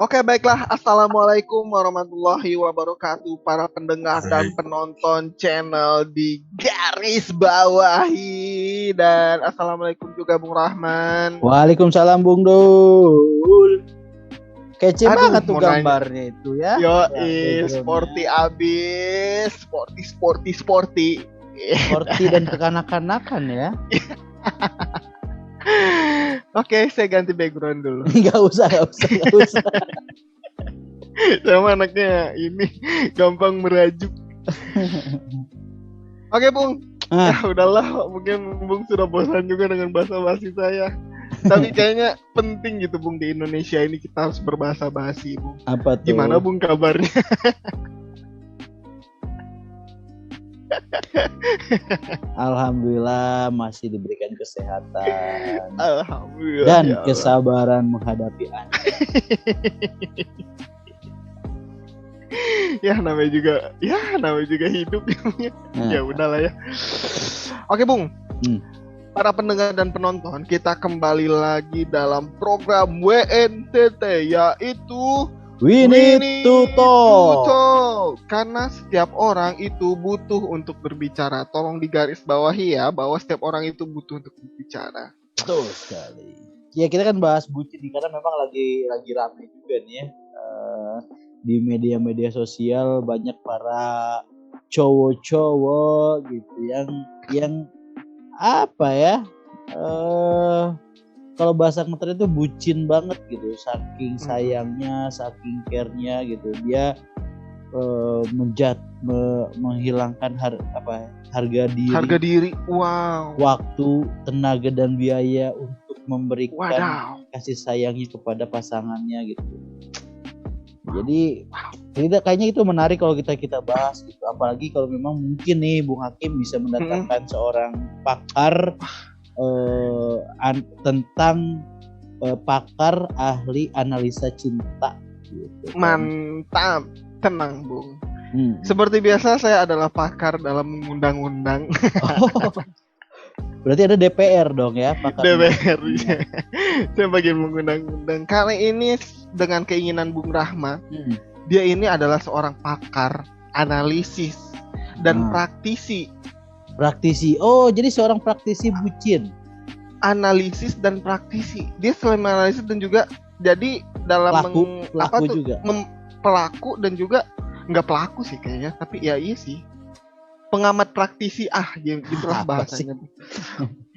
Oke, baiklah. Assalamualaikum warahmatullahi wabarakatuh, para pendengar dan penonton channel di garis bawahi. Dan assalamualaikum juga Bung Rahman. Waalaikumsalam Bung Dul. Kece Aduh, banget tuh mau nanya. gambarnya itu ya. Yo, Backgroundnya. sporty abis, sporty. Sporty dan kekanak-kanakan ya. Oke, saya ganti background dulu. Gak usah. Sama anaknya ini gampang merajuk. Oke, Bung. Ya udahlah, mungkin Bung sudah bosan juga dengan bahasa basi saya. Tapi kayaknya penting gitu Bung, di Indonesia ini kita harus berbahasa basi, Bung. Apa tuh? Gimana Bung kabarnya? Alhamdulillah masih diberikan kesehatan. Alhamdulillah. Dan ya kesabaran menghadapi Anda. Ya namanya juga hidup. Ya udahlah ya. Oke Bung. Para pendengar dan penonton, kita kembali lagi dalam program WNTT, yaitu We need to talk. Karena setiap orang itu butuh untuk berbicara. Tolong digaris bawahi ya, bahwa setiap orang itu butuh untuk berbicara. Betul sekali. Ya kita kan bahas bucin nih, karena memang lagi rame juga nih ya. Di media-media sosial banyak para cowok-cowok gitu yang apa ya, kalau bahasa ngetren itu bucin banget gitu, saking sayangnya, saking care-nya gitu. Dia menghilangkan harga diri, wow, waktu, tenaga dan biaya untuk memberikan kasih sayangnya kepada pasangannya gitu. Jadi kayaknya itu menarik kalau kita bahas gitu. Apalagi kalau memang mungkin nih Bung Hakim bisa mendatangkan seorang pakar tentang pakar ahli analisa cinta gitu. Mantap, tenang Bung. Seperti biasa saya adalah pakar dalam mengundang-undang. Berarti ada DPR dong ya, pakar DPR. Saya bagian mengundang-undang. Kali ini dengan keinginan Bung Rahma, dia ini adalah seorang pakar analisis dan praktisi. Oh, jadi seorang praktisi bucin. Analisis dan praktisi. Dia selain analisis dan juga jadi dalam pelaku juga. Pelaku dan juga nggak pelaku sih kayaknya, tapi ya iya sih. Pengamat praktisi gitulah bahasanya.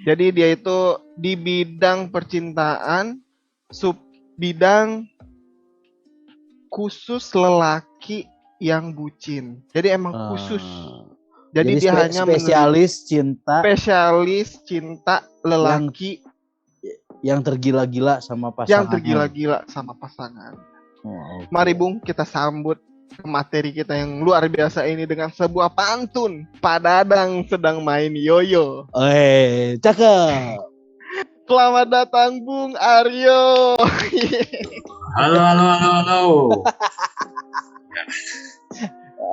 Jadi dia itu di bidang percintaan, sub bidang khusus lelaki yang bucin. Jadi emang khusus. Jadi dia hanya spesialis cinta lelaki yang tergila-gila sama pasangan. Okay. Mari Bung, kita sambut materi kita yang luar biasa ini dengan sebuah pantun. Pak Dadang sedang main yoyo. Cakep. Selamat datang Bung Aryo.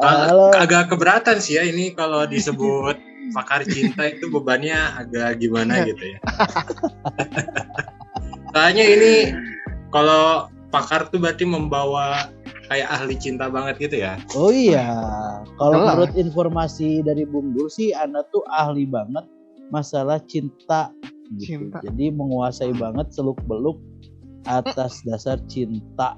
Halo. Agak keberatan sih ya ini kalau disebut pakar cinta, itu bebannya agak gimana gitu ya. Soalnya ini kalau pakar tuh berarti membawa kayak ahli cinta banget gitu ya. Oh iya, kalau menurut informasi dari Bung Dul sih Anda tuh ahli banget masalah cinta gitu. Jadi menguasai banget seluk-beluk atas dasar cinta.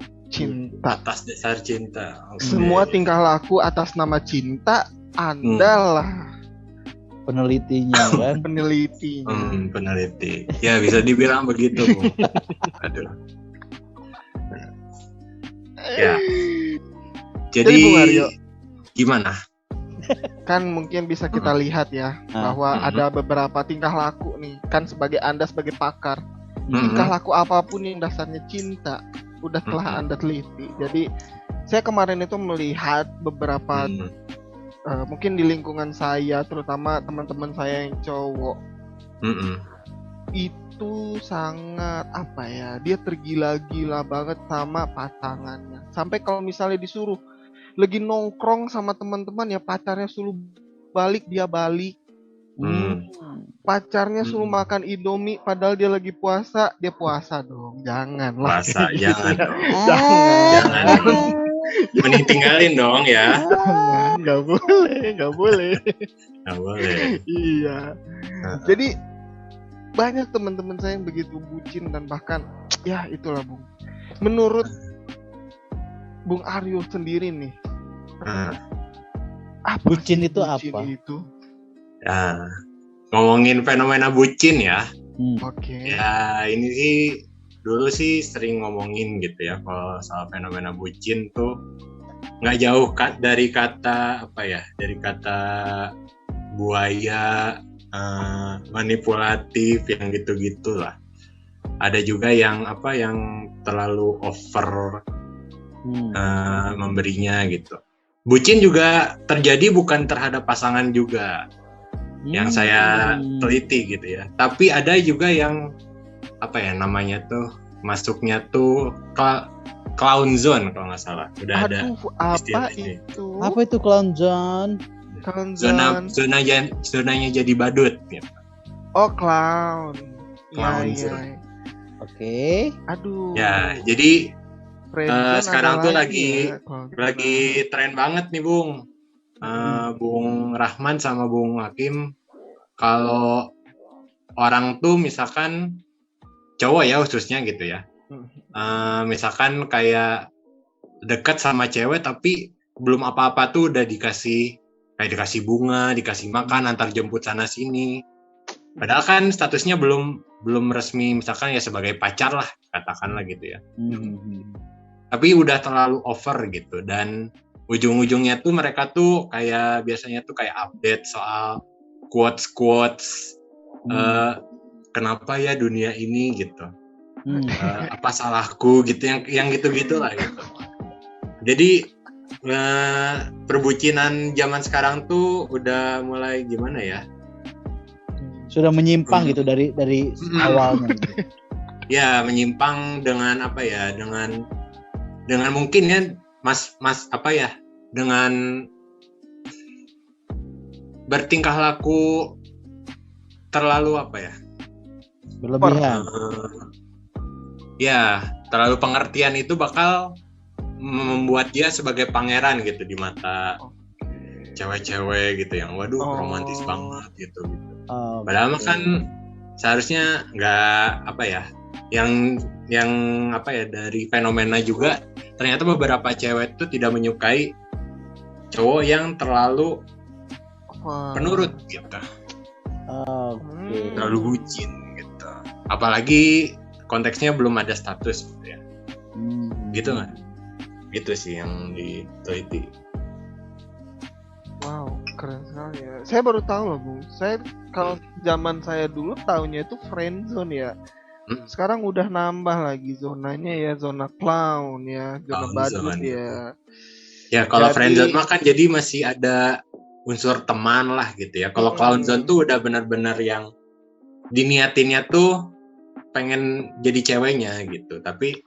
Atas dasar cinta. Okay. Semua tingkah laku atas nama cinta adalah penelitinya kan. Peneliti. Ya bisa dibilang begitu. Aduh. Ya. Jadi Bung Aryo, gimana? Kan mungkin bisa kita lihat ya bahwa ada beberapa tingkah laku nih, kan Anda sebagai pakar, tingkah laku apapun yang dasarnya cinta udah telah Anda teliti. Jadi saya kemarin itu melihat beberapa mungkin di lingkungan saya, terutama teman-teman saya yang cowok, itu sangat dia tergila-gila banget sama pasangannya. Sampai kalau misalnya disuruh lagi nongkrong sama teman-teman ya, pacarnya suruh balik dia balik. Pacarnya suruh makan Indomie padahal dia lagi puasa, dia puasa dong. Jangan lah. Puasa, jangan dong. Jangan. Mending tinggalin dong ya. Jangan, nggak boleh. Nggak boleh. Iya. Jadi banyak teman-teman saya yang begitu bucin dan bahkan ya itulah Bung. Menurut Bung Aryo sendiri nih, bucin itu apa? Ya, ngomongin fenomena bucin ya. Oke. Ya ini sih dulu sih sering ngomongin gitu ya kalau soal fenomena bucin tuh nggak jauh dari kata apa ya, dari kata buaya, manipulatif yang gitu-gitu lah. Ada juga yang apa yang terlalu over memberinya gitu. Bucin juga terjadi bukan terhadap pasangan juga. Yang saya teliti gitu ya. Tapi ada juga yang apa ya namanya tuh masuknya tuh clown zone kalau nggak salah. Udah ada apa itu? Apa itu clown zone? Zonanya jadi badut gitu. Oh, clown zone. Oke. Aduh. Ya, jadi sekarang tuh lagi tren banget nih Bung. Bung Rahman sama Bung Hakim, kalau orang tuh misalkan cowok ya khususnya gitu ya, misalkan kayak dekat sama cewek tapi belum apa-apa tuh udah dikasih bunga, dikasih makan, antar jemput sana sini, padahal kan statusnya belum resmi, misalkan ya sebagai pacar lah katakanlah gitu ya. Tapi udah terlalu over gitu, dan ujung-ujungnya tuh mereka tuh kayak biasanya tuh kayak update soal quotes kenapa ya dunia ini gitu, apa salahku gitu, yang gitu-gitu lah gitu. Jadi perbucinan zaman sekarang tuh udah mulai gimana ya, sudah menyimpang gitu dari awalnya gitu. Ya menyimpang dengan apa ya, dengan mungkin ya mas apa ya, dengan bertingkah laku terlalu apa ya, berlebihan. Ya terlalu pengertian itu bakal membuat dia sebagai pangeran gitu di mata cewek-cewek gitu, yang waduh romantis banget gitu. Padahal kan seharusnya nggak apa ya, yang apa ya, dari fenomena juga ternyata beberapa cewek tuh tidak menyukai cowok yang terlalu penurut gitu, terlalu bucin gitu, apalagi konteksnya belum ada status gitu ya. Gitu nggak? Gitu sih yang diteliti. Wow, keren sekali ya. Saya baru tahu loh Bung. Saya kalau zaman saya dulu taunya itu friendzone ya. Sekarang udah nambah lagi zonanya ya, zona clown ya, zona badut ya. Ya kalau friendzone mah kan jadi masih ada unsur teman lah gitu ya. Kalau clown zone tuh udah benar-benar yang diniatinnya tuh pengen jadi ceweknya gitu, tapi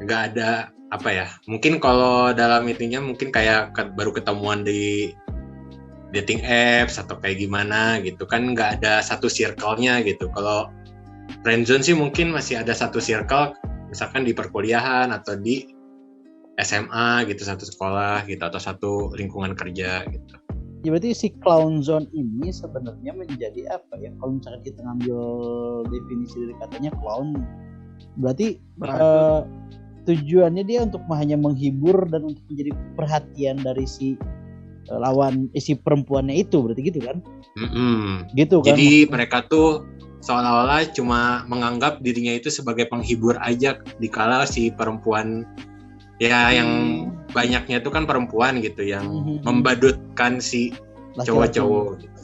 nggak ada apa ya. Mungkin kalau dalam intinya mungkin kayak baru ketemuan di dating apps atau kayak gimana gitu kan, nggak ada satu circle-nya gitu. Kalau friendzone sih mungkin masih ada satu circle, misalkan di perkuliahan atau di SMA gitu, satu sekolah gitu, atau satu lingkungan kerja gitu. Ya berarti si clown zone ini sebenarnya menjadi apa ya? Kalau misalkan kita ngambil definisi dari katanya clown, berarti tujuannya dia untuk hanya menghibur dan untuk menjadi perhatian dari si lawan si perempuannya itu, berarti gitu kan? Gitu kan? Jadi mereka tuh seolah-olah cuma menganggap dirinya itu sebagai penghibur aja, dikala si perempuan ya yang banyaknya itu kan perempuan gitu yang membadutkan si cowok-cowok gitu.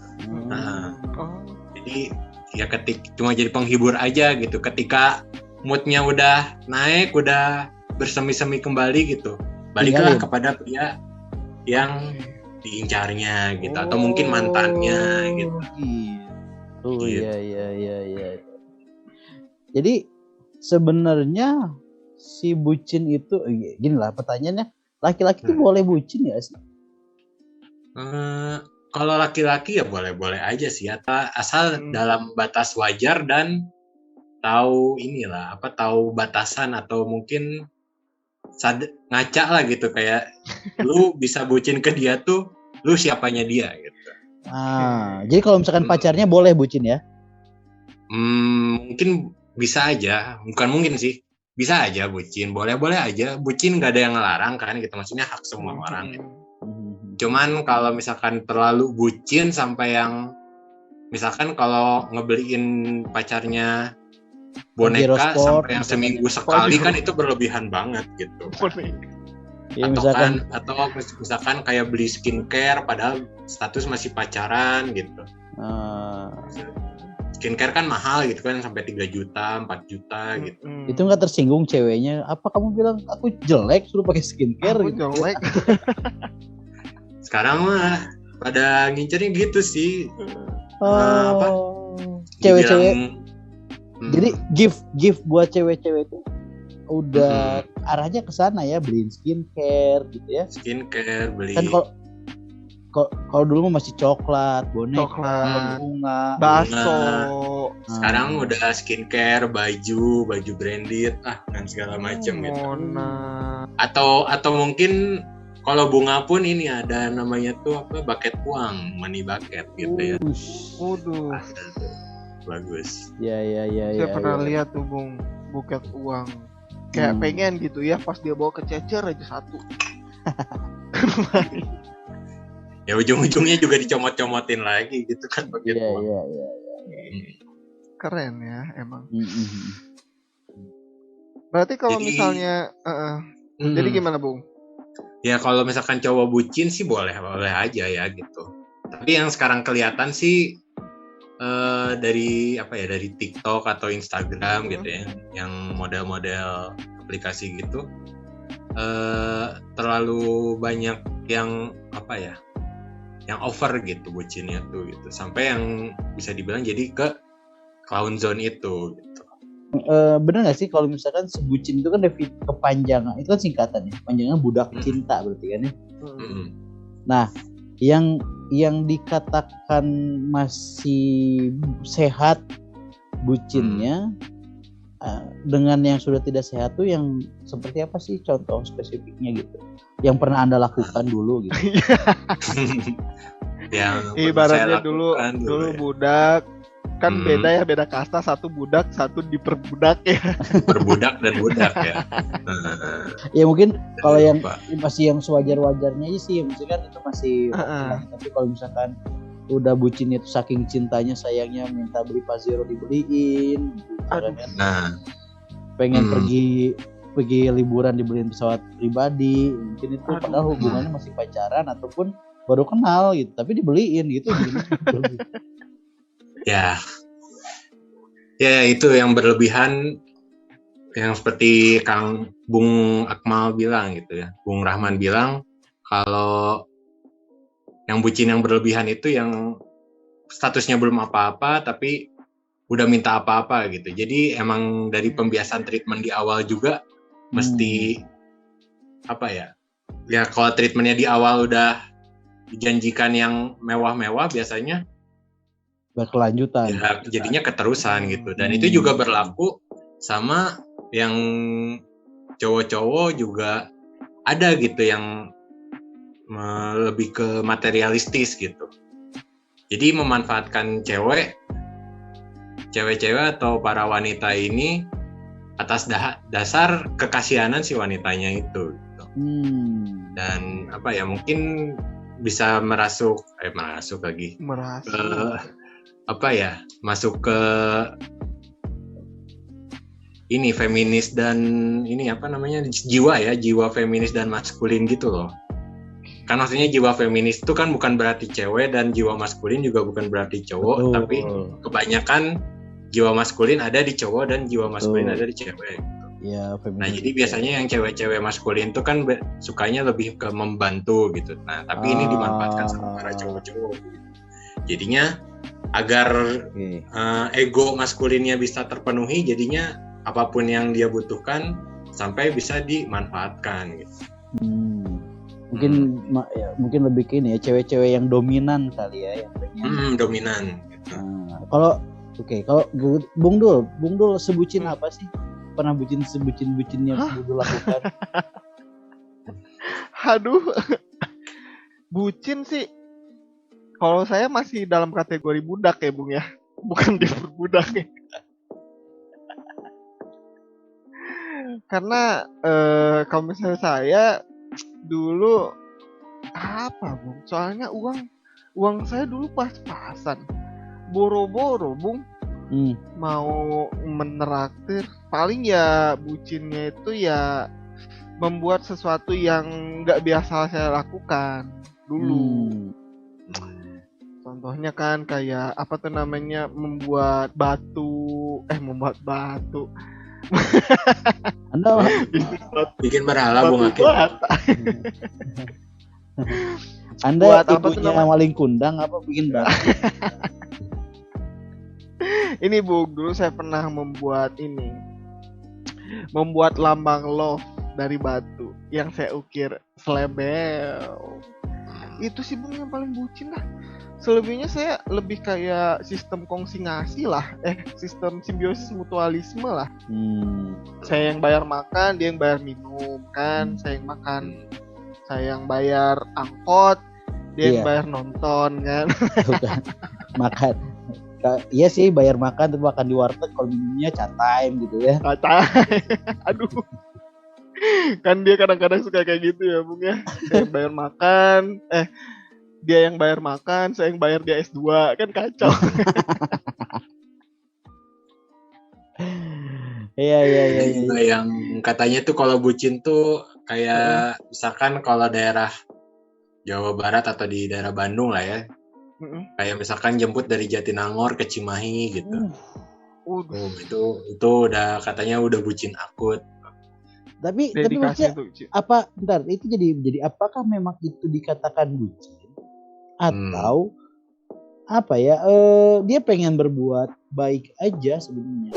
Jadi ya cuma jadi penghibur aja gitu. Ketika moodnya udah naik, udah bersemi-semi kembali gitu, baliklah kepada pria yang diincarnya gitu, atau mungkin mantannya gitu. Iya. Jadi sebenarnya si bucin itu gini lah pertanyaannya, laki-laki itu boleh bucin ya sih? kalau laki-laki ya boleh-boleh aja sih, asal dalam batas wajar dan tahu inilah tahu batasan atau mungkin ngaca lah gitu, kayak lu bisa bucin ke dia tuh lu siapanya dia gitu. Jadi kalau misalkan pacarnya boleh bucin ya? Mungkin bisa aja, bukan mungkin sih, bisa aja bucin, boleh-boleh aja bucin, nggak ada yang ngelarang kan gitu, maksudnya hak semua orang gitu. Cuman kalau misalkan terlalu bucin sampai yang misalkan kalau ngebeliin pacarnya boneka sampai yang seminggu sekali kan itu berlebihan banget gitu. Ya, atau misalkan kayak beli skincare padahal status masih pacaran gitu. Skincare kan mahal gitu kan, sampai 3 juta, 4 juta gitu. Itu nggak tersinggung ceweknya? Apa kamu bilang aku jelek suruh pakai skincare? Aku gitu. Jelek. Sekarang mah pada ngincernya gitu sih. Cewek-cewek. Jadi gift buat cewek-cewek itu udah arahnya ke sana ya, beliin skincare gitu ya. Skincare beli. Kan kalau dulu mah masih coklat, boneka, bunga, bakso. Sekarang udah skincare, baju branded, dan segala macam gitu. Atau mungkin kalau bunga pun ini ada namanya tuh bucket uang, money bucket gitu ya. Waduh. Bagus. Ya. Saya pernah lihat tuh Bung, buket uang. Kayak pengen gitu ya, pas dia bawa ke cecer aja satu. Ya ujung-ujungnya juga dicomot-comotin lagi gitu kan buket uang. Iya. Keren ya emang. Berarti kalau misalnya jadi gimana Bung? Ya kalau misalkan cowok bucin sih boleh aja ya gitu. Tapi yang sekarang kelihatan sih dari TikTok atau Instagram gitu ya, yang model-model aplikasi gitu, terlalu banyak yang yang over gitu bucinnya tuh gitu, sampai yang bisa dibilang jadi ke clown zone itu gitu. Bener nggak sih kalau misalkan sebucin itu kan kepanjangan, itu kan singkatan ya, panjangnya budak cinta berarti kan ya. Nah, yang dikatakan masih sehat bucinnya dengan yang sudah tidak sehat tuh yang seperti apa sih, contoh spesifiknya gitu yang pernah Anda lakukan dulu gitu? Yang ibaratnya dulu budak kan beda kasta, satu budak satu diperbudak ya. Berbudak dan budak ya. Ya mungkin kalau yang masih yang sewajar-wajarnya aja sih, maksudnya kan itu masih tapi kalau misalkan udah bucinnya itu saking cintanya sayangnya minta beli Pajero dibeliin gitu, pengen pergi liburan dibeliin pesawat pribadi, mungkin itu padahal hubungannya masih pacaran ataupun baru kenal gitu tapi dibeliin gitu. Ya itu yang berlebihan, yang seperti Kang Bung Akmal bilang gitu ya, Bung Rahman bilang kalau yang bucin yang berlebihan itu yang statusnya belum apa-apa tapi udah minta apa-apa gitu. Jadi emang dari pembiasaan treatment di awal juga mesti ya kalau treatmentnya di awal udah dijanjikan yang mewah-mewah biasanya berkelanjutan ya, jadinya keterusan gitu. Dan itu juga berlaku sama yang cowok-cowok juga ada gitu yang lebih ke materialistis gitu. Jadi memanfaatkan cewek-cewek atau para wanita ini atas dasar kekasihanan si wanitanya itu gitu. Dan mungkin bisa masuk ke ini feminis dan ini jiwa feminis dan maskulin gitu loh. Kan maksudnya jiwa feminis itu kan bukan berarti cewek, dan jiwa maskulin juga bukan berarti cowok. Betul. Tapi kebanyakan jiwa maskulin ada di cowok dan jiwa maskulin ada di cewek gitu. Ya, nah jadi biasanya yang cewek-cewek maskulin itu kan sukanya lebih ke membantu gitu. Nah tapi ini dimanfaatkan sama para cowok-cowok gitu. Jadinya agar ego maskulinnya bisa terpenuhi, jadinya apapun yang dia butuhkan sampai bisa dimanfaatkan gitu. mungkin lebih ke ini ya, cewek-cewek yang dominan kali ya, yang pengen. Dominan gitu. Kalau Bung Dul sebutin apa sih? Pernah sebutin-bucinnya Bung Dul lakukan? Aduh. Bucin sih. Kalau saya masih dalam kategori budak ya, Bung ya. Bukan diperbudak ya. Karena kalau misalnya saya dulu apa, Bung? Soalnya uang saya dulu pas-pasan. Boro-boro, Bung. Mau menraktir, paling ya bucinnya itu ya membuat sesuatu yang nggak biasa saya lakukan dulu. Contohnya kan kayak apa tuh namanya, membuat batu. Anda bikin berhala, Bung Akim. Anda ibunya maling kundang apa bikin batu? Ini Bung, dulu saya pernah membuat lambang love dari batu yang saya ukir selebel. Itu sih Bung yang paling bucin lah. Selebihnya saya lebih kayak sistem kongsi ngasih lah, sistem simbiosis mutualisme lah. Saya yang bayar makan, dia yang bayar minum kan. Saya yang makan, saya yang bayar angkot, dia yang bayar nonton kan. Makan. Iya sih, bayar makan tapi makan di warteg, kalau minumnya chat time gitu ya. Aduh. Kan dia kadang-kadang suka kayak gitu ya, Bung ya. Saya yang bayar makan, dia yang bayar makan, saya yang bayar dia S2, kan kacau. Iya. Yang katanya tuh kalau bucin tuh kayak misalkan kalau daerah Jawa Barat atau di daerah Bandung lah ya. Kayak misalkan jemput dari Jatinangor ke Cimahi gitu. Itu udah katanya udah bucin akut. Tapi maksudnya apa? Bentar, itu jadi apakah memang itu dikatakan bucin atau apa ya? Dia pengen berbuat baik aja sebenarnya.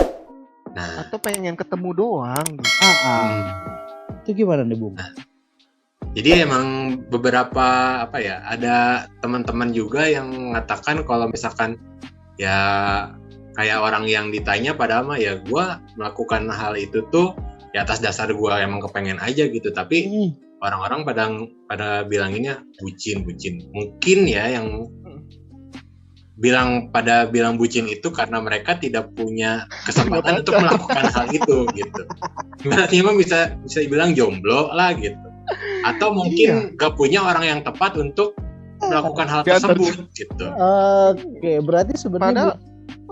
Atau pengen ketemu doang gitu. Itu gimana nih, Bung? Jadi emang beberapa ada teman-teman juga yang mengatakan kalau misalkan ya kayak orang yang ditanya padahal mah ya gue melakukan hal itu tuh ya atas dasar gue emang kepengen aja gitu, tapi orang-orang pada bilanginnya bucin. Mungkin ya yang bilang bucin itu karena mereka tidak punya kesempatan untuk melakukan hal itu gitu. Berarti emang bisa dibilang jomblo lah gitu. Atau mungkin gak punya orang yang tepat untuk melakukan hal tersebut gitu. Oke, berarti sebenarnya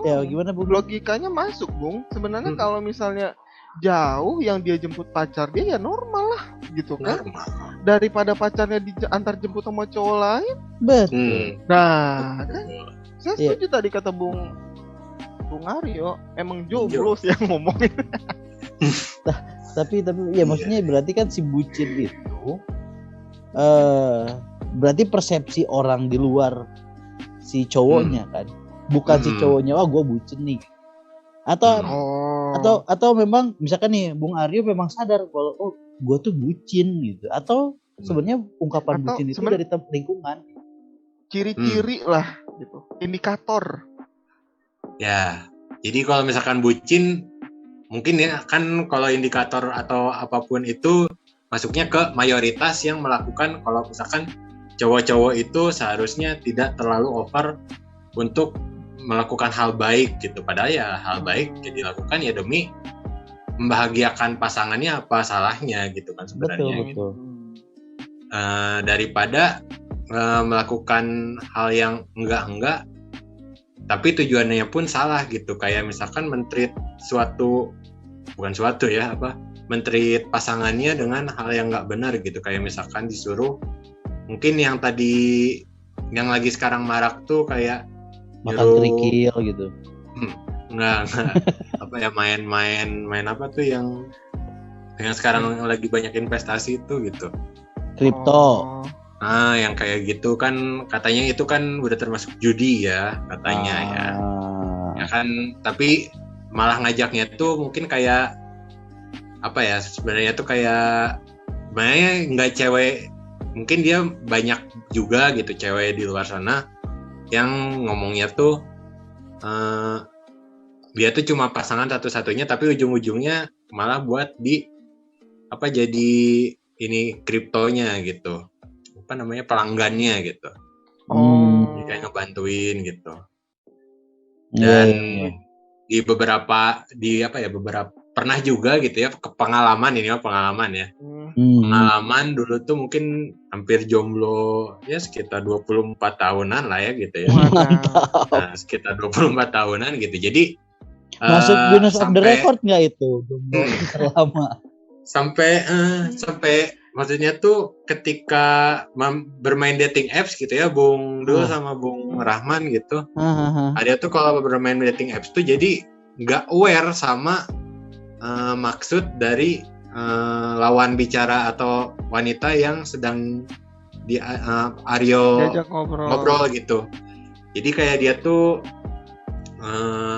gimana Bung? Logikanya masuk, Bung. Sebenarnya kalau misalnya jauh yang dia jemput pacar dia ya normal lah gitu kan. Daripada pacarnya diantar jemput sama cowok lain. Betul. Nah, kan saya setuju tadi kata Bung Aryo, emang jomblo sih yang ngomongin. Tapi ya maksudnya berarti kan si bucin itu berarti persepsi orang di luar si cowoknya kan, bukan si cowoknya gue bucin nih, atau memang misalkan nih Bung Aryo memang sadar kalau gue tuh bucin gitu, atau sebenarnya ungkapan bucin itu dari lingkungan, ciri-ciri lah gitu, indikator ya. Jadi kalau misalkan bucin mungkin ya kan, kalau indikator atau apapun itu masuknya ke mayoritas yang melakukan. Kalau misalkan cowok-cowok itu seharusnya tidak terlalu over untuk melakukan hal baik gitu, padahal ya hal baik dilakukan ya demi membahagiakan pasangannya, apa salahnya gitu kan sebenarnya. Betul. Daripada melakukan hal yang enggak tapi tujuannya pun salah gitu, kayak misalkan mentreat mentreat pasangannya dengan hal yang nggak benar gitu, kayak misalkan disuruh, mungkin yang lagi sekarang marak tuh kayak makan kerikil gitu. Enggak main apa tuh yang sekarang lagi banyak investasi itu gitu, kripto. Yang kayak gitu kan katanya itu kan udah termasuk judi ya katanya ya kan, tapi malah ngajaknya tuh mungkin kayak sebenarnya tuh kayak sebenarnya nggak mungkin dia banyak juga gitu cewek di luar sana yang ngomongnya tuh dia tuh cuma pasangan satu-satunya, tapi ujung-ujungnya malah buat jadi ini kriptonya gitu, apa namanya, pelanggannya gitu. Jadi kayak ngebantuin gitu. Dan di beberapa pernah juga gitu ya, pengalaman ya. Pengalaman dulu tuh mungkin hampir jomblo ya sekitar 24 tahunan lah ya gitu ya. Nah, sekitar 24 tahunan gitu. Jadi masuk Guinness of the Record nggak itu jomblo terlama? Sampai maksudnya tuh ketika bermain dating apps gitu ya, Bung Dul sama Bung Rahman gitu. Ada tuh kalau bermain dating apps tuh jadi nggak aware sama maksud dari lawan bicara atau wanita yang sedang di Aryo ngobrol gitu. Jadi kayak dia tuh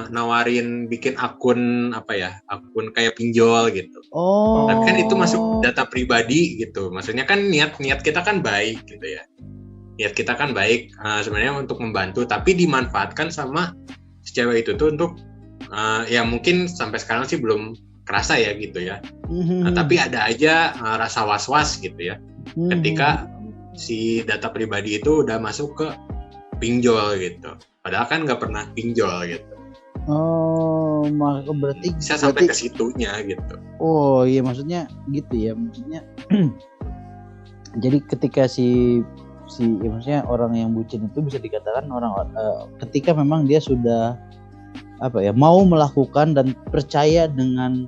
nawarin bikin akun akun kayak pinjol gitu. Tapi kan itu masuk data pribadi gitu. Maksudnya kan niat kita kan baik gitu ya. Niat kita kan baik sebenarnya untuk membantu, tapi dimanfaatkan sama si cewek itu tuh untuk ya mungkin sampai sekarang sih belum kerasa ya gitu ya. Tapi ada aja rasa was-was gitu ya. Ketika si data pribadi itu udah masuk ke pinjol gitu. Padahal kan nggak pernah pinjol gitu. Berarti bisa sampai ke situnya gitu. Oh iya, maksudnya gitu ya. Maksudnya jadi ketika maksudnya orang yang bucin itu bisa dikatakan ketika memang dia sudah mau melakukan dan percaya dengan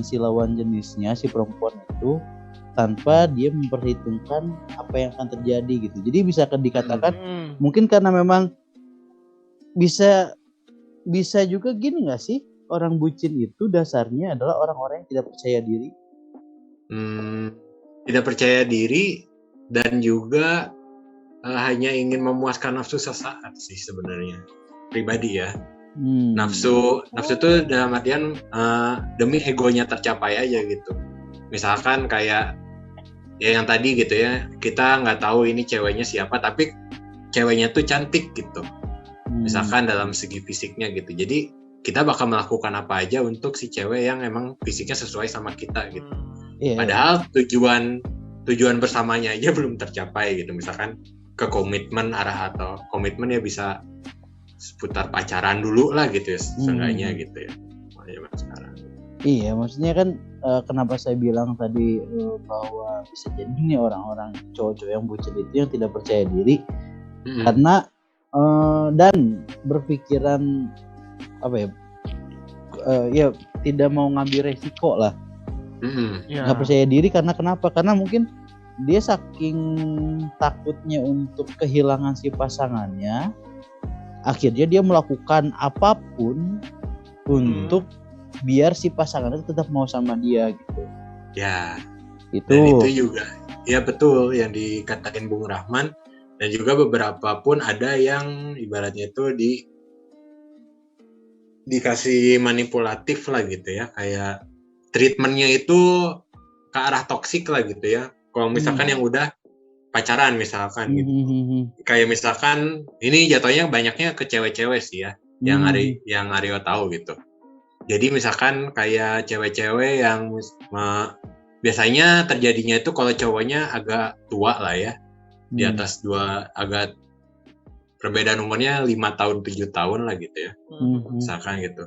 si lawan jenisnya, si perempuan itu, tanpa dia memperhitungkan apa yang akan terjadi gitu. Jadi bisa dikatakan mungkin karena memang bisa juga gini nggak sih, orang bucin itu dasarnya adalah orang-orang yang tidak percaya diri. Tidak percaya diri dan juga hanya ingin memuaskan nafsu sesaat sih sebenarnya, pribadi ya. Nafsu itu dalam artian demi egonya tercapai aja gitu. Misalkan kayak ya yang tadi gitu ya, kita nggak tahu ini ceweknya siapa, tapi ceweknya tuh cantik gitu. Misalkan dalam segi fisiknya gitu. Jadi kita bakal melakukan apa aja untuk si cewek yang emang fisiknya sesuai sama kita gitu. Padahal tujuan bersamanya aja belum tercapai gitu. Misalkan ke komitmen atau komitmen ya bisa seputar pacaran dulu lah gitu ya, seenggaknya gitu ya. Sekarang. Iya, maksudnya kan kenapa saya bilang tadi bahwa bisa jadi nih orang-orang cowok-cowok yang bucin itu yang tidak percaya diri karena dan berpikiran tidak mau ngambil resiko lah. Nggak percaya diri karena kenapa? Karena mungkin dia saking takutnya untuk kehilangan si pasangannya, akhirnya dia melakukan apapun untuk biar si pasangannya tetap mau sama dia gitu. Ya. Dan itu juga ya betul yang dikatakan Bung Rahman, dan juga beberapa pun ada yang ibaratnya itu dikasih manipulatif lah gitu ya, kayak treatmentnya itu ke arah toksik lah gitu ya. Kalau misalkan yang udah pacaran misalkan gitu. Kayak misalkan ini jatuhnya banyaknya ke cewek-cewek sih ya, yang Aryo tahu gitu. Jadi misalkan kayak cewek-cewek yang biasanya terjadinya itu kalau cowoknya agak tua lah ya, di atas agak perbedaan umurnya 5 tahun 7 tahun lah gitu ya, misalkan gitu.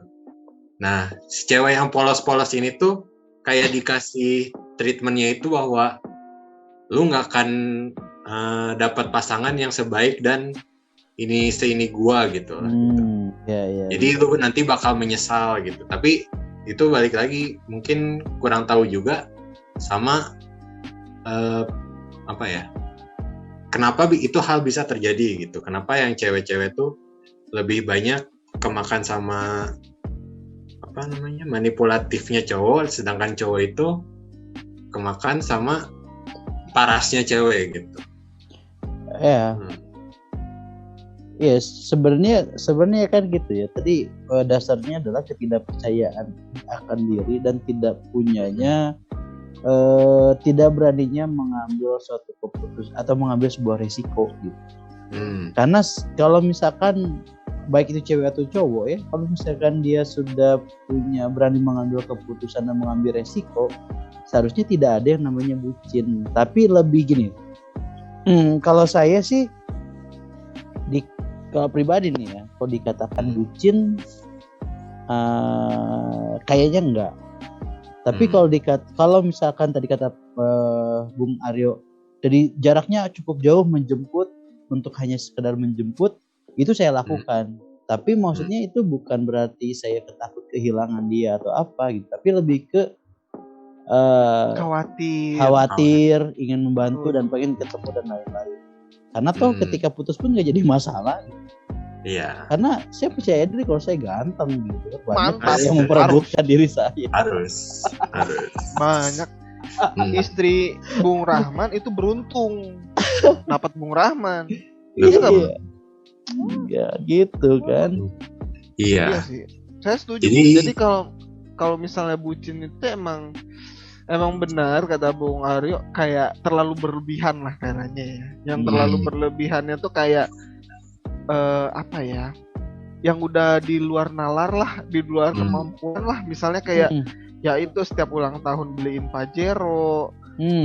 Nah si cewek yang polos-polos ini tuh kayak dikasih treatmentnya itu bahwa lu nggak akan dapat pasangan yang sebaik dan seini gua gitu lah. Jadi lu nanti bakal menyesal gitu. Tapi itu balik lagi mungkin kurang tahu juga sama kenapa itu hal bisa terjadi gitu. Kenapa yang cewek-cewek tuh lebih banyak kemakan sama manipulatifnya cowok, sedangkan cowok itu kemakan sama parasnya cewek gitu. Ya sebenarnya kan gitu ya. Tadi dasarnya adalah ketidakpercayaan akan diri dan tidak punyanya tidak beraninya mengambil suatu keputusan atau mengambil sebuah resiko gitu. Karena kalau misalkan baik itu cewek atau cowok ya, kalau misalkan dia sudah punya berani mengambil keputusan dan mengambil resiko, seharusnya tidak ada yang namanya bucin. Tapi lebih gini, kalau saya sih kalau pribadi nih ya, kalau dikatakan bucin kayaknya enggak. Tapi kalau misalkan tadi kata Bung Aryo, jadi jaraknya cukup jauh menjemput untuk hanya sekedar menjemput, itu saya lakukan. Tapi maksudnya itu bukan berarti saya takut kehilangan dia atau apa gitu. Tapi lebih ke khawatir, ingin membantu dan pengen ketemu dan lain-lain. Karena toh ketika putus pun nggak jadi masalah. Iya. Karena saya percaya diri kalau saya ganteng gitu. Banyak yang memperebutkan diri saya. Harus. Banyak istri Bung Rahman itu beruntung dapat Bung Rahman. Iya gitu kan. Iya sih. Saya setuju. Jadi kalau misalnya bucin itu emang benar kata Bung Aryo, kayak terlalu berlebihan lah kayaknya ya. Yang terlalu berlebihannya tuh kayak apa ya, yang udah di luar nalar lah, di luar kemampuan lah. Misalnya kayak ya itu setiap ulang tahun beliin Pajero,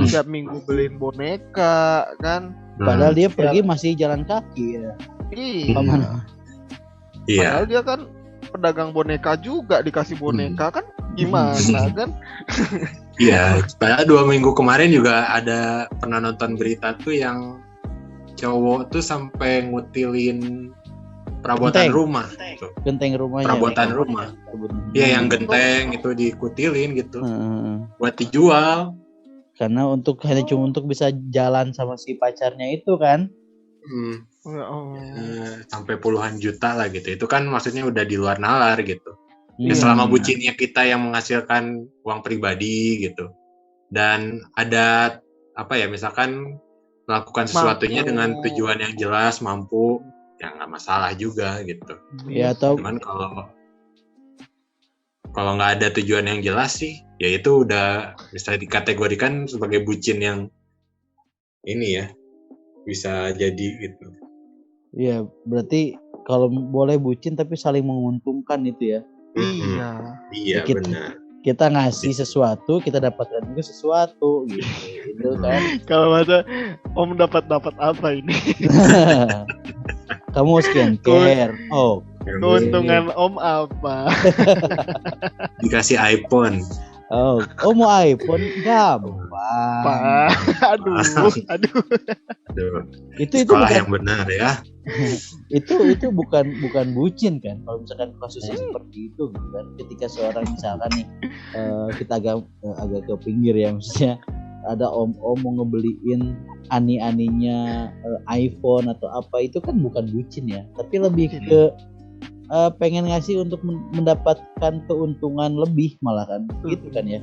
setiap minggu beliin boneka kan. Padahal dia pergi masih jalan kaki ya. Padahal dia kan pedagang boneka juga, dikasih boneka kan gimana kan. Iya, padahal 2 minggu kemarin juga ada pernah nonton berita tuh yang cowok tuh sampai ngutilin perabotan rumah gitu. Genteng rumahnya. Perabotan rumah. Iya, yang genteng itu dikutilin gitu. Buat dijual. Karena hanya cuma untuk bisa jalan sama si pacarnya itu kan. Sampai puluhan juta lah gitu. Itu kan maksudnya udah di luar nalar gitu. Ya, selama bucinnya kita yang menghasilkan uang pribadi gitu. Dan ada apa ya, misalkan melakukan sesuatunya dengan tujuan yang jelas, mampu, ya nggak masalah juga gitu. Ya, atau cuman kalau nggak ada tujuan yang jelas sih, ya itu udah bisa dikategorikan sebagai bucin yang ini ya, bisa jadi gitu. Iya, berarti kalau boleh bucin tapi saling menguntungkan itu ya. Iya, benar. Kita ngasih sesuatu, kita dapatkan juga sesuatu gitu kan. Kalau masa Om dapat apa ini? Kamu skincare. Keuntungan Om apa? Dikasih iPhone. Mau iPhone gampang. Aduh. Itu sekolah bukan, yang benar ya. itu bukan bucin kan, kalau misalkan kasusnya seperti itu kan. Ketika seorang misalkan nih kita agak ke pinggir ya, maksudnya ada om mau ngebeliin ani-aninya iPhone atau apa, itu kan bukan bucin ya, tapi lebih ke pengen ngasih untuk mendapatkan keuntungan lebih malah kan, gitu kan ya.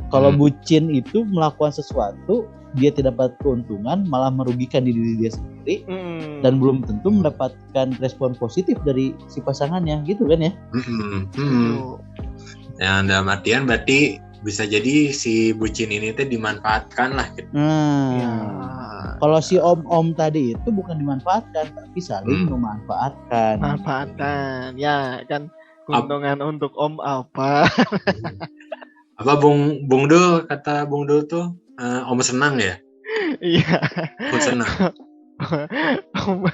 Kalau bucin itu melakukan sesuatu dia tidak dapat keuntungan, malah merugikan diri dia sendiri, dan belum tentu mendapatkan respon positif dari si pasangannya, gitu kan ya. Yang dalam artian berarti bisa jadi si bucin ini tuh dimanfaatkan lah gitu. Kalau si om tadi itu bukan dimanfaatkan, tapi saling memanfaatkan. Ya kan, keuntungan untuk Om apa? Apa Bung Dul, kata Bung Dul tuh Om senang ya? Iya. Om senang.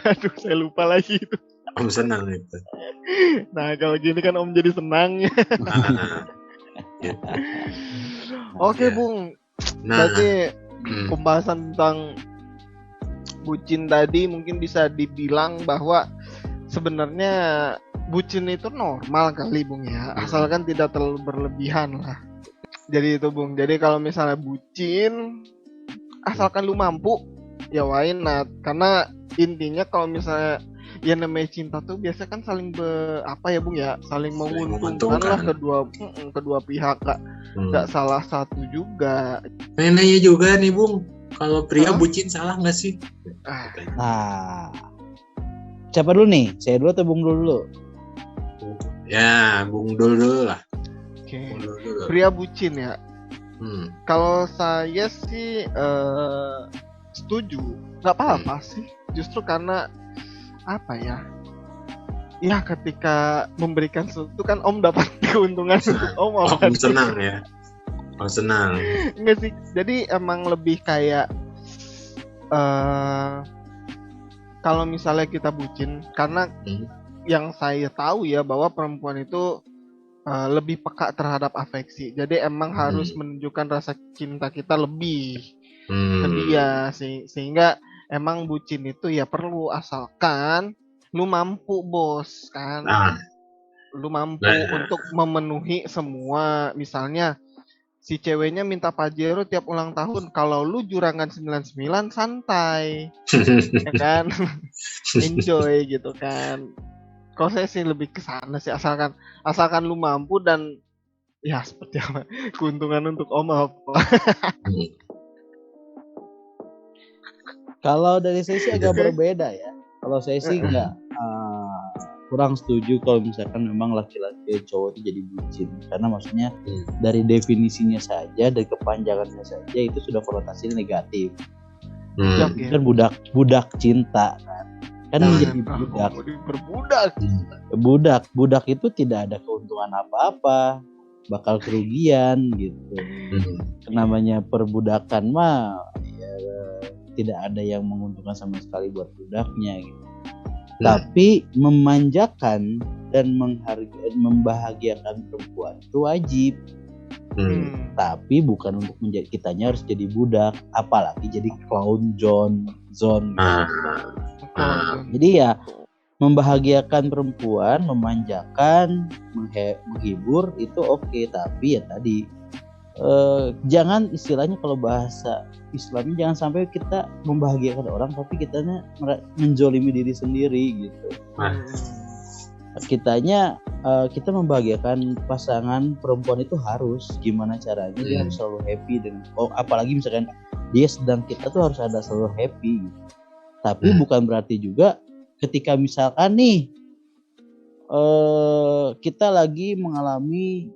Aduh, saya lupa lagi itu. Om senang itu. Nah, kalau gini kan Om jadi senang. Gitu. Oke, Bung. Berarti pembahasan tentang bucin tadi mungkin bisa dibilang bahwa sebenarnya bucin itu normal kali, Bung ya. Asalkan tidak terlalu berlebihan lah. Jadi itu, Bung. Jadi kalau misalnya bucin, asalkan lu mampu, ya why not? Karena intinya kalau misalnya ya namanya cinta tuh biasa kan saling Bung ya, saling menguntungkan lah kedua pihak, nggak salah satu juga. Nanya juga nih, Bung, kalau pria bucin salah nggak sih? Nah, siapa dulu nih? Saya dulu atau Bung dulu? Ya, Bung dulu lah. Oke. Pria bucin ya. Kalau saya sih setuju, nggak apa-apa sih. Justru karena apa ya? Ya ketika memberikan sesuatu kan Om dapat keuntungan untuk Om. Om senang ya. Om senang. Enggak sih. Jadi emang lebih kayak kalau misalnya kita bucin, karena yang saya tahu ya bahwa perempuan itu lebih peka terhadap afeksi. Jadi emang harus menunjukkan rasa cinta kita lebih ke dia sehingga emang bucin itu ya perlu, asalkan lu mampu bos kan. Lu mampu untuk memenuhi semua. Misalnya si ceweknya minta Pajero tiap ulang tahun, kalau lu Juragan 99 santai. Ya kan? Enjoy gitu kan. Kalau saya sih lebih ke sana sih, asalkan lu mampu dan ya seperti apa keuntungan untuk Om apa. Kalau dari saya sih agak berbeda ya. Kalau saya sih nggak kurang setuju kalau misalkan memang laki-laki cowok itu jadi bucin, karena maksudnya dari definisinya saja, dari kepanjangannya saja itu sudah konotasi negatif. Kan budak cinta kan menjadi budak itu tidak ada keuntungan apa-apa, bakal kerugian gitu. Namanya perbudakan mah ya, tidak ada yang menguntungkan sama sekali buat budaknya gitu. Tapi memanjakan dan membahagiakan perempuan itu wajib. Tapi bukan untuk menjadi kitanya harus jadi budak, apalagi jadi clown zone. Jadi ya membahagiakan perempuan, memanjakan, menghibur itu oke, tapi ya tadi jangan istilahnya kalau bahasa Islamnya jangan sampai kita membahagiakan orang tapi kitanya menjolimi diri sendiri gitu. Kita membahagiakan pasangan perempuan itu harus gimana caranya dia harus selalu happy dengan apalagi misalkan dia sedang kita tuh harus ada selalu happy gitu. Tapi bukan berarti juga ketika misalkan nih kita lagi mengalami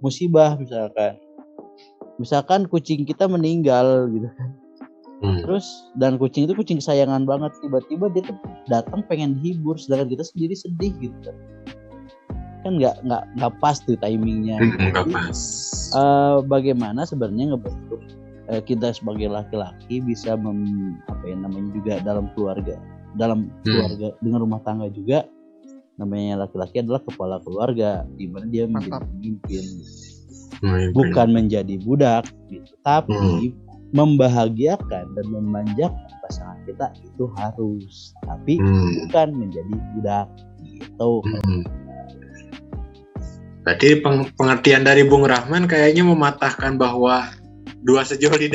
musibah, misalkan kucing kita meninggal gitu kan. Terus dan kucing itu kucing kesayangan banget, tiba-tiba dia tuh datang pengen dihibur sedangkan kita sendiri sedih gitu kan nggak pas tuh timingnya. Nggak pas. Bagaimana sebenarnya ngebentuk kita sebagai laki-laki bisa juga dalam keluarga dengan rumah tangga juga. Namanya laki-laki adalah kepala keluarga, di mana dia menjadi pemimpin, bukan menjadi budak gitu. Tapi membahagiakan dan memanjakan pasangan kita itu harus, tapi bukan menjadi budak gitu. Berarti pengertian dari Bung Rahman kayaknya mematahkan bahwa dua sejoli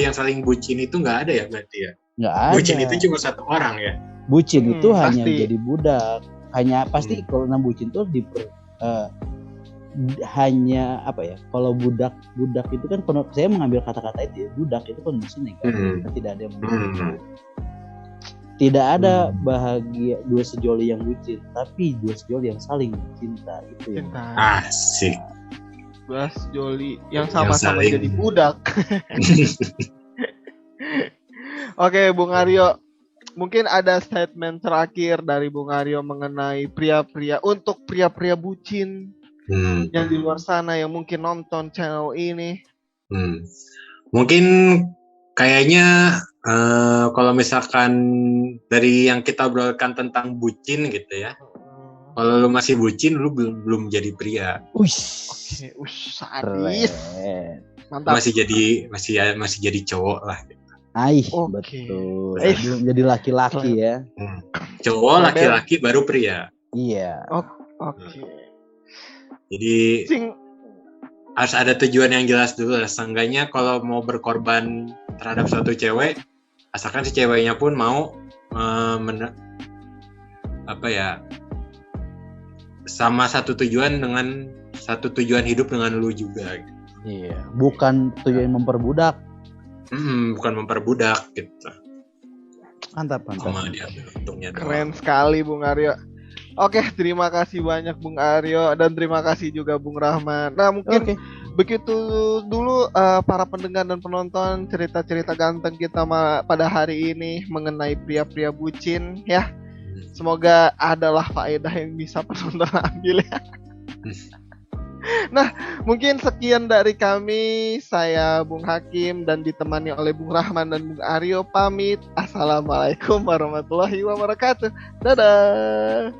yang saling bucin itu nggak ada ya berarti ya? Nggak ada. Bucin itu cuma satu orang ya? Bucin itu hanya jadi budak, hanya pasti kalau bucin itu hanya apa ya? Kalau budak itu kan saya mengambil kata-kata itu ya, budak itu kan mesin negatif, tidak ada yang tidak ada bahagia dua sejoli yang bucin, tapi dua sejoli yang saling cinta itu ya. Asik. Dua sejoli yang sama-sama jadi budak. Oke, Bung Aryo. Mungkin ada statement terakhir dari Bung Aryo mengenai untuk pria-pria bucin yang di luar sana yang mungkin nonton channel ini. Mungkin kayaknya kalau misalkan dari yang kita obrolkan tentang bucin gitu ya, kalau lu masih bucin lu belum jadi pria. Sadis. Mantap. Masih jadi cowok lah. Betul. Belum jadi laki-laki ya. Cowok laki-laki baru pria. Iya. Oke. Jadi harus ada tujuan yang jelas dulu. Seenggaknya kalau mau berkorban terhadap suatu cewek, asalkan si ceweknya pun mau sama satu tujuan hidup dengan lu juga. Iya. Bukan tujuan memperbudak. Bukan memperbudak gitu. Mantap. Sama dia untungnya. Keren sekali Bung Aryo. Oke, terima kasih banyak Bung Aryo dan terima kasih juga Bung Rahman. Nah, mungkin begitu dulu para pendengar dan penonton cerita-cerita ganteng kita pada hari ini mengenai pria-pria bucin ya. Semoga adalah faedah yang bisa penonton ambil ya. Nah, mungkin sekian dari kami. Saya Bung Hakim dan ditemani oleh Bung Rahman dan Bung Aryo pamit. Assalamualaikum warahmatullahi wabarakatuh. Dadah.